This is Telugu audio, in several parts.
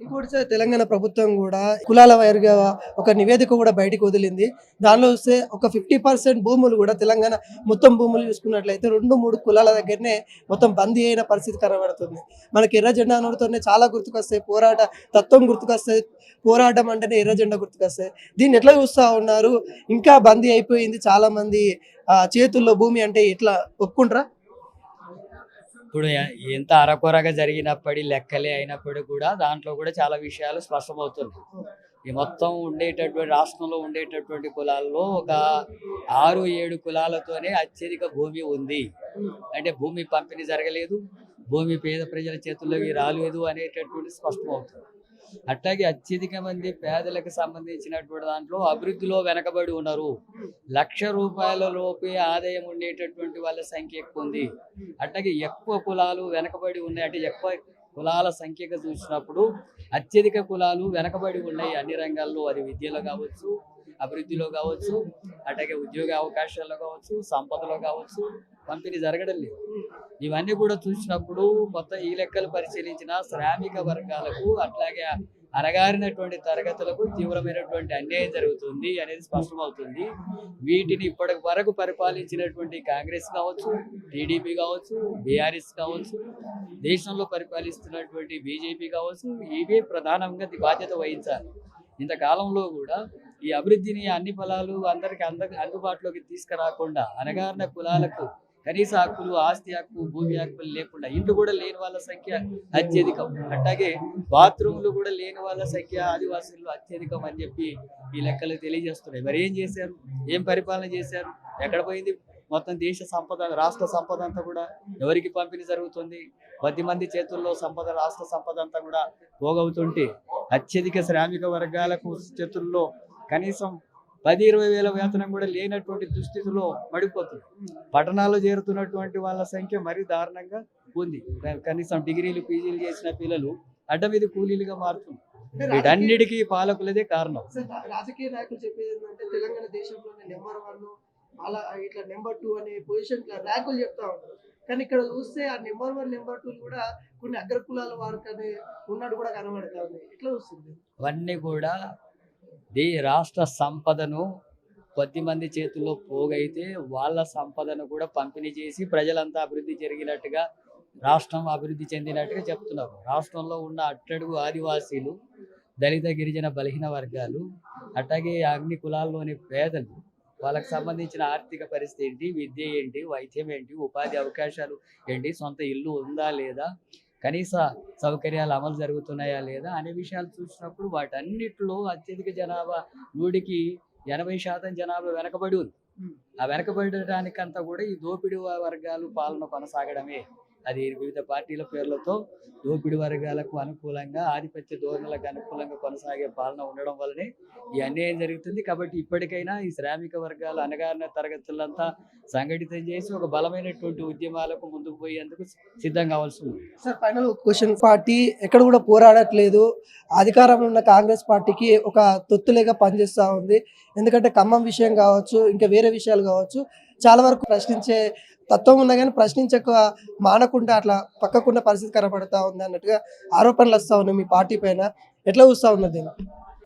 ఇంకోటి సార్ తెలంగాణ ప్రభుత్వం కూడా కులాల వారీగా ఒక నివేదిక కూడా బయటకు వదిలింది. దానిలో చూస్తే ఒక 50% భూములు కూడా తెలంగాణ మొత్తం భూములు చూసుకున్నట్లయితే 2, 3 కులాల దగ్గరనే మొత్తం బందీ అయిన పరిస్థితి కనబడుతుంది. మనకి ఎర్ర జెండా అనడంతోనే చాలా గుర్తుకొస్తాయి. పోరాట తత్వం గుర్తుకొస్తాయి. పోరాటం అంటేనే ఎర్ర జెండా గుర్తుకొస్తాయి. దీన్ని ఎట్లా చూస్తా ఉన్నారు? ఇంకా బందీ అయిపోయింది చాలా మంది చేతుల్లో భూమి అంటే ఎట్లా ఒప్పుకుంటారా? ఇప్పుడు ఎంత అరకొరగా జరిగినప్పటి లెక్కలే అయినప్పుడు కూడా దాంట్లో కూడా చాలా విషయాలు స్పష్టమవుతుంది. ఈ మొత్తం ఉండేటటువంటి రాష్ట్రంలో ఉండేటటువంటి కులాల్లో ఒక 6-7 కులాలతోనే అత్యధిక భూమి ఉంది. అంటే భూమి పంపిణీ జరగలేదు, భూమి పేద ప్రజల చేతుల్లోకి రాలేదు అనేటటువంటి స్పష్టమవుతుంది. అట్లాగే అత్యధిక మంది పేదలకు సంబంధించినటువంటి దాంట్లో అభివృద్ధిలో వెనకబడి ఉన్నారు. ₹1,00,000 లోపే ఆదాయం ఉండేటటువంటి వాళ్ళ సంఖ్య ఎక్కువ ఉంది. అట్లాగే ఎక్కువ కులాలు వెనకబడి ఉన్నాయి. అంటే ఎక్కువ కులాల సంఖ్యగా చూసినప్పుడు అత్యధిక కులాలు వెనకబడి ఉన్నాయి అన్ని రంగాల్లో. అది విద్యలో కావచ్చు, అభివృద్ధిలో కావచ్చు, అట్లాగే ఉద్యోగ అవకాశాల్లో కావచ్చు, సంపదలో కావచ్చు, పంపిణీ జరగడం లేదు. ఇవన్నీ కూడా చూసినప్పుడు మొత్తం ఈ లెక్కలు పరిశీలించిన శ్రామిక వర్గాలకు అట్లాగే అణగారినటువంటి తరగతులకు తీవ్రమైనటువంటి అన్యాయం జరుగుతుంది అనేది స్పష్టమవుతుంది. వీటిని ఇప్పటి వరకు పరిపాలించినటువంటి కాంగ్రెస్ కావచ్చు, టీడీపీ కావచ్చు, బీఆర్ఎస్ కావచ్చు, దేశంలో పరిపాలిస్తున్నటువంటి బీజేపీ కావచ్చు, ఇవే ప్రధానంగా బాధ్యత వహించాలి. ఇంతకాలంలో కూడా ఈ అభివృద్ధిని అన్ని ఫలాలు అందరికి అందుబాటులోకి తీసుకురాకుండా అణగారిన కులాలకు కనీస హక్కులు, ఆస్తి హక్కు, భూమి హక్కులు లేకుండా ఇల్లు కూడా లేని వాళ్ళ సంఖ్య అత్యధికం. అట్లాగే బాత్రూమ్లు కూడా లేని వాళ్ళ సంఖ్య ఆదివాసులు అత్యధికం అని చెప్పి ఈ లెక్కలు తెలియజేస్తున్నాయి. మరి ఏం చేశారు? ఏం పరిపాలన చేశారు? ఎక్కడ పోయింది మొత్తం దేశ సంపద, రాష్ట్ర సంపద అంతా కూడా ఎవరికి పంపిణీ జరుగుతుంది? 10 మంది చేతుల్లో సంపద, రాష్ట్ర సంపద అంతా కూడా పోగవుతుంటే అత్యధిక శ్రామిక వర్గాలకు చేతుల్లో కనీసం 10-20 వేల వేతనం కూడా లేనటువంటి దుస్థితిలో పడిపోతుంది. పట్టణాల్లో చేరుతున్నటువంటి వాళ్ళ సంఖ్య మరీ దారుణంగా ఉంది. కనీసం డిగ్రీలు, పీజీలు చేసిన పిల్లలు అడ్డ మీద కూలీలుగా మారుతుంది. వీటన్నిటికీ పాలకులదే కారణం. రాజకీయ నాయకులు చెప్పేది ఏంటంటే తెలంగాణ దేశంలోనే నెంబర్ 1 అలా ఇట్లా నెంబర్ 2 అనే పొజిషన్ ర్యాంకులు చెప్తా ఉంటారు. కానీ ఇక్కడ చూస్తే ఆ నెంబర్ 1, నెంబర్ 2 కూడా కొన్ని అగ్రకులాల వారికి అనే ఉన్నట్టు కూడా కనబడతా ఉంది. ఎట్లా వస్తుంది? అవన్నీ కూడా రాష్ట్ర సంపదను కొద్దిమంది చేతుల్లో పోగైతే వాళ్ళ సంపదను కూడా పంపిణీ చేసి ప్రజలంతా అభివృద్ధి జరిగినట్టుగా, రాష్ట్రం అభివృద్ధి చెందినట్టుగా చెప్తున్నారు. రాష్ట్రంలో ఉన్న అట్టడుగు ఆదివాసీలు, దళిత గిరిజన బలహీన వర్గాలు, అట్లాగే అగ్ని కులాల్లోని పేదలు, వాళ్ళకి సంబంధించిన ఆర్థిక పరిస్థితి ఏంటి, విద్య ఏంటి, వైద్యం ఏంటి, ఉపాధి అవకాశాలు ఏంటి, సొంత ఇల్లు ఉందా లేదా, కనీస సౌకర్యాలు అమలు జరుగుతున్నాయా లేదా అనే విషయాలు చూసినప్పుడు వాటన్నిటిలో అత్యధిక జనాభా 100కి 80% జనాభా వెనకబడి ఉంది. ఆ వెనకబడటానికంతా కూడా ఈ దోపిడీ వర్గాలు పాలన కొనసాగడమే. అది వివిధ పార్టీల పేర్లతో దోపిడీ వర్గాలకు అనుకూలంగా, ఆధిపత్య ధోరణులకు అనుకూలంగా కొనసాగే పాలన ఉండడం వల్లనే ఈ అన్యాయం జరుగుతుంది. కాబట్టి ఇప్పటికైనా ఈ శ్రామిక వర్గాలు, అణగారిన తరగతులంతా సంఘటితం చేసి ఒక బలమైనటువంటి ఉద్యమాలకు ముందుకు పోయేందుకు సిద్ధం కావాల్సి ఉంది. Sir, final question. పార్టీ ఎక్కడ కూడా పోరాడట్లేదు. అధికారంలో ఉన్న కాంగ్రెస్ పార్టీకి ఒక తొత్తులేగా పనిచేస్తూ ఉంది. ఎందుకంటే ఖమ్మం విషయం కావచ్చు, ఇంకా వేరే విషయాలు కావచ్చు, చాలా వరకు ప్రశ్నించే తత్వం ఉన్నా కానీ ప్రశ్నించక మానకుండా అట్లా పక్కకున్న పరిస్థితి కనపడతా ఉంది అన్నట్టుగా ఆరోపణలు వస్తూ ఉన్నాయి మీ పార్టీ పైన. ఎట్లా చూస్తూ ఉన్నది?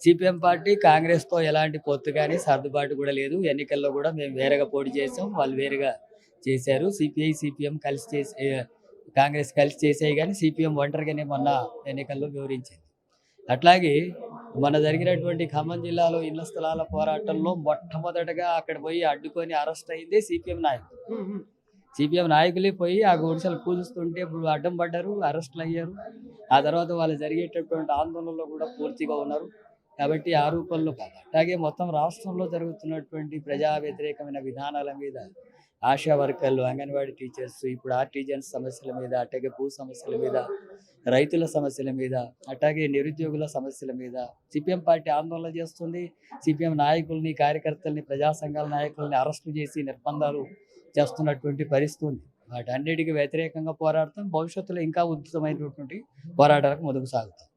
సిపిఎం పార్టీ కాంగ్రెస్తో ఎలాంటి పొత్తు కానీ సర్దుబాటు కూడా లేదు. ఎన్నికల్లో కూడా మేము వేరేగా పోటీ చేసాం, వాళ్ళు వేరుగా చేశారు. సిపిఐ, సిపిఎం కలిసి చేసే, కాంగ్రెస్ కలిసి చేసాయి కానీ సిపిఎం ఒంటరిగానే మొన్న ఎన్నికల్లో వివరించింది. అట్లాగే మన జరిగినటువంటి ఖమ్మం జిల్లాలో ఇళ్ల స్థలాల పోరాటంలో మొట్టమొదటగా అక్కడ పోయి అడ్డుకొని అరెస్ట్ అయిందే సిపిఎం నాయకులు. సిపిఎం నాయకులే పోయి ఆ గుడిసెలు కూలుస్తుంటే ఇప్పుడు అడ్డం పడ్డారు, అరెస్టులు అయ్యారు. ఆ తర్వాత వాళ్ళు జరిగేటటువంటి ఆందోళనలో కూడా పూర్తిగా ఉన్నారు. కాబట్టి ఆరోపణలు కాదు. అట్లాగే మొత్తం రాష్ట్రంలో జరుగుతున్నటువంటి ప్రజా వ్యతిరేకమైన విధానాల మీద ఆశా వర్కర్లు, అంగన్వాడీ టీచర్స్, ఇప్పుడు ఆర్టిజన్స్ సమస్యల మీద, అట్లాగే భూ సమస్యల మీద, రైతుల సమస్యల మీద, అట్లాగే నిరుద్యోగుల సమస్యల మీద సిపిఎం పార్టీ ఆందోళన చేస్తుంది. సిపిఎం నాయకుల్ని, కార్యకర్తల్ని, ప్రజా సంఘాల నాయకుల్ని అరెస్టు చేసి నిర్బంధాలు చేస్తున్నటువంటి పరిస్థితి ఉంది. వాటన్నిటికీ వ్యతిరేకంగా పోరాడతాం. భవిష్యత్తులో ఇంకా ఉధృతమైనటువంటి పోరాటాలకు ముందుకు సాగుతాం.